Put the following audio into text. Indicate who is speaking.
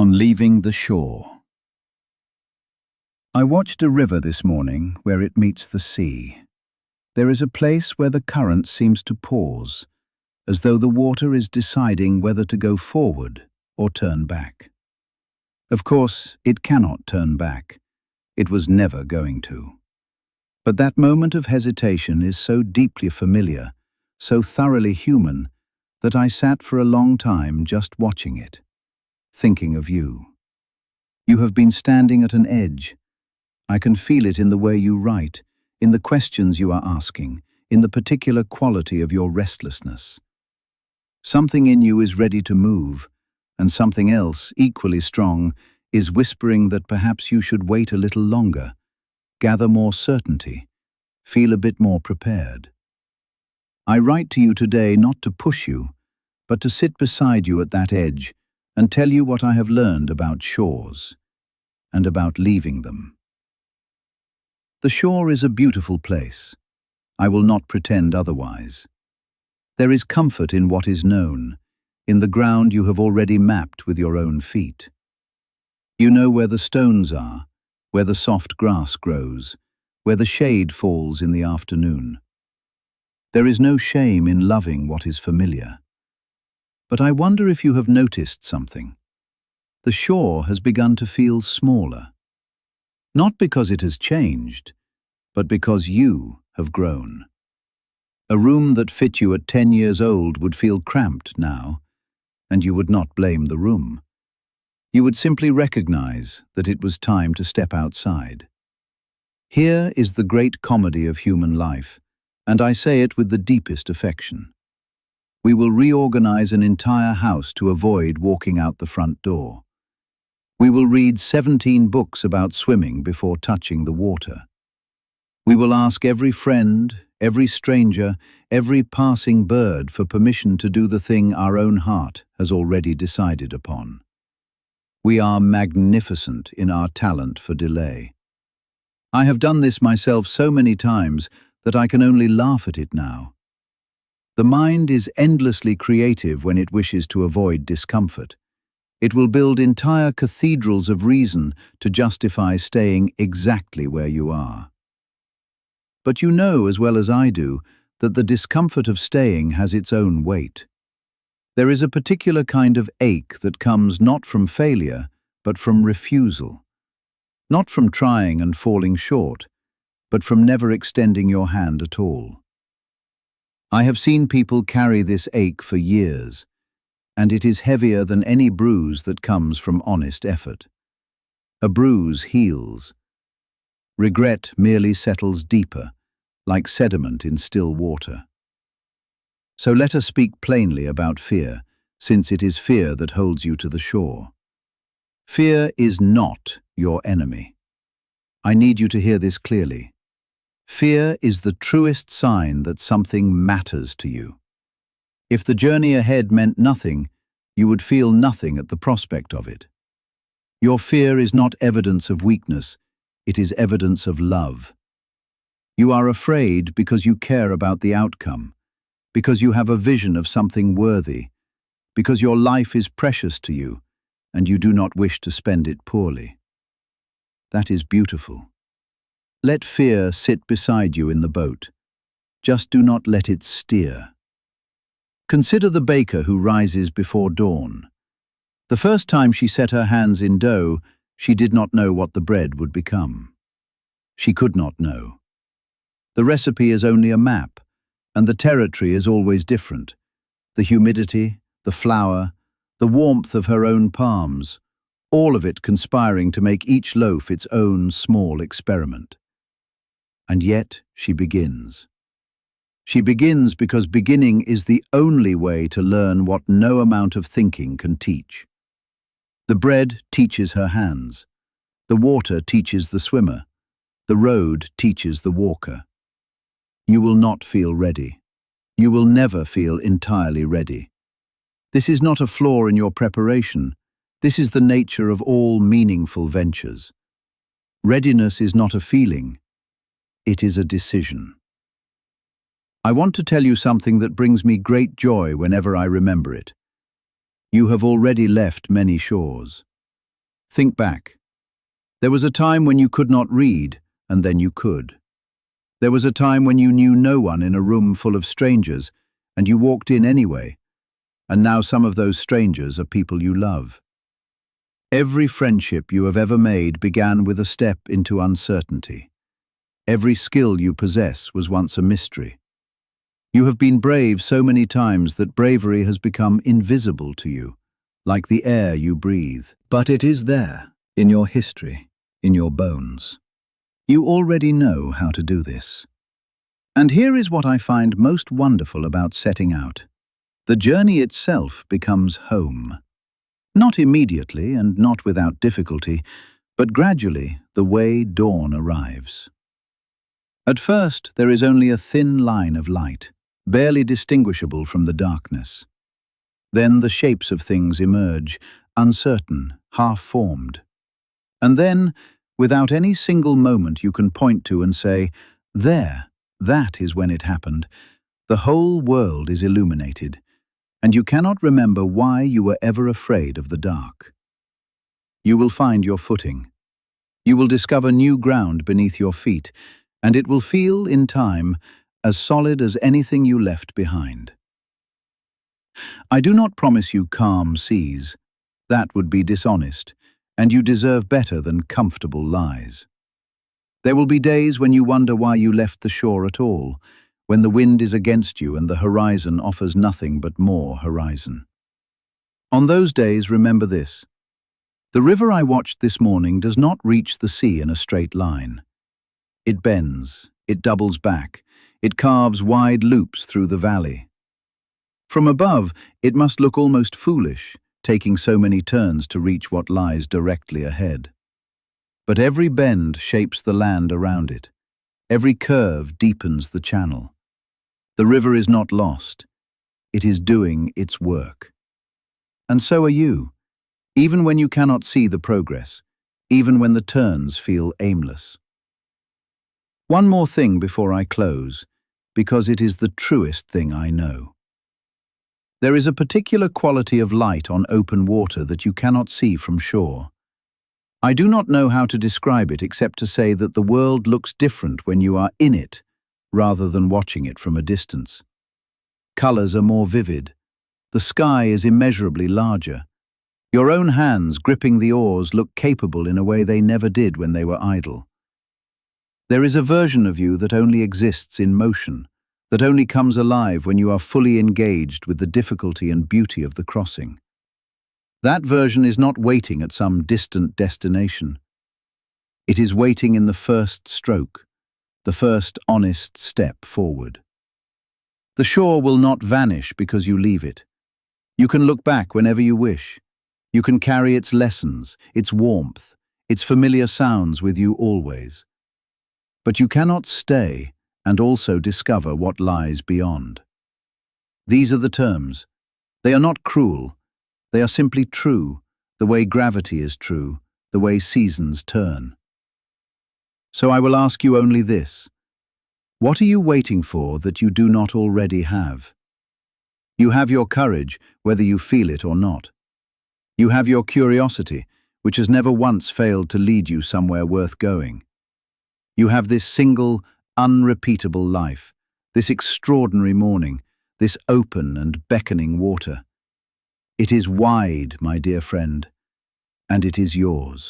Speaker 1: On leaving the shore. I watched a river this morning where it meets the sea. There is a place where the current seems to pause, as though the water is deciding whether to go forward or turn back. Of course, it cannot turn back. It was never going to. But that moment of hesitation is so deeply familiar, so thoroughly human, that I sat for a long time just watching it, thinking of you. You have been standing at an edge. I can feel it in the way you write, in the questions you are asking, in the particular quality of your restlessness. Something in you is ready to move, and something else, equally strong, is whispering that perhaps you should wait a little longer, gather more certainty, feel a bit more prepared. I write to you today not to push you, but to sit beside you at that edge and tell you what I have learned about shores and about leaving them. The shore is a beautiful place. I will not pretend otherwise. There is comfort in what is known, in the ground you have already mapped with your own feet. You know where the stones are, where the soft grass grows, where the shade falls in the afternoon. There is no shame in loving what is familiar. But I wonder if you have noticed something. The shore has begun to feel smaller. Not because it has changed, but because you have grown. A room that fit you at 10 years old would feel cramped now, and you would not blame the room. You would simply recognize that it was time to step outside. Here is the great comedy of human life, and I say it with the deepest affection. We will reorganize an entire house to avoid walking out the front door. We will read 17 books about swimming before touching the water. We will ask every friend, every stranger, every passing bird for permission to do the thing our own heart has already decided upon. We are magnificent in our talent for delay. I have done this myself so many times that I can only laugh at it now. The mind is endlessly creative when it wishes to avoid discomfort. It will build entire cathedrals of reason to justify staying exactly where you are. But you know as well as I do that the discomfort of staying has its own weight. There is a particular kind of ache that comes not from failure, but from refusal. Not from trying and falling short, but from never extending your hand at all. I have seen people carry this ache for years, and it is heavier than any bruise that comes from honest effort. A bruise heals. Regret merely settles deeper, like sediment in still water. So let us speak plainly about fear, since it is fear that holds you to the shore. Fear is not your enemy. I need you to hear this clearly. Fear is the truest sign that something matters to you. If the journey ahead meant nothing, you would feel nothing at the prospect of it. Your fear is not evidence of weakness, it is evidence of love. You are afraid because you care about the outcome, because you have a vision of something worthy, because your life is precious to you, and you do not wish to spend it poorly. That is beautiful. Let fear sit beside you in the boat. Just do not let it steer. Consider the baker who rises before dawn. The first time she set her hands in dough, she did not know what the bread would become. She could not know. The recipe is only a map, and the territory is always different. The humidity, the flour, the warmth of her own palms, all of it conspiring to make each loaf its own small experiment. And yet she begins. She begins because beginning is the only way to learn what no amount of thinking can teach. The bread teaches her hands. The water teaches the swimmer. The road teaches the walker. You will not feel ready. You will never feel entirely ready. This is not a flaw in your preparation. This is the nature of all meaningful ventures. Readiness is not a feeling. It is a decision. I want to tell you something that brings me great joy whenever I remember it. You have already left many shores. Think back. There was a time when you could not read, and then you could. There was a time when you knew no one in a room full of strangers, and you walked in anyway, and now some of those strangers are people you love. Every friendship you have ever made began with a step into uncertainty. Every skill you possess was once a mystery. You have been brave so many times that bravery has become invisible to you, like the air you breathe. But it is there, in your history, in your bones. You already know how to do this. And here is what I find most wonderful about setting out. The journey itself becomes home. Not immediately and not without difficulty, but gradually the way dawn arrives. At first, there is only a thin line of light, barely distinguishable from the darkness. Then the shapes of things emerge, uncertain, half-formed. And then, without any single moment you can point to and say, "There, that is when it happened," the whole world is illuminated, and you cannot remember why you were ever afraid of the dark. You will find your footing. You will discover new ground beneath your feet, and it will feel, in time, as solid as anything you left behind. I do not promise you calm seas. That would be dishonest, and you deserve better than comfortable lies. There will be days when you wonder why you left the shore at all, when the wind is against you and the horizon offers nothing but more horizon. On those days, remember this. The river I watched this morning does not reach the sea in a straight line. It bends, it doubles back, it carves wide loops through the valley. From above, it must look almost foolish, taking so many turns to reach what lies directly ahead. But every bend shapes the land around it. Every curve deepens the channel. The river is not lost. It is doing its work. And so are you, even when you cannot see the progress, even when the turns feel aimless. One more thing before I close, because it is the truest thing I know. There is a particular quality of light on open water that you cannot see from shore. I do not know how to describe it except to say that the world looks different when you are in it, rather than watching it from a distance. Colors are more vivid. The sky is immeasurably larger. Your own hands gripping the oars look capable in a way they never did when they were idle. There is a version of you that only exists in motion, that only comes alive when you are fully engaged with the difficulty and beauty of the crossing. That version is not waiting at some distant destination. It is waiting in the first stroke, the first honest step forward. The shore will not vanish because you leave it. You can look back whenever you wish. You can carry its lessons, its warmth, its familiar sounds with you always. But you cannot stay and also discover what lies beyond. These are the terms. They are not cruel. They are simply true, the way gravity is true, the way seasons turn. So I will ask you only this. What are you waiting for that you do not already have? You have your courage, whether you feel it or not. You have your curiosity, which has never once failed to lead you somewhere worth going. You have this single, unrepeatable life, this extraordinary morning, this open and beckoning water. It is wide, my dear friend, and it is yours.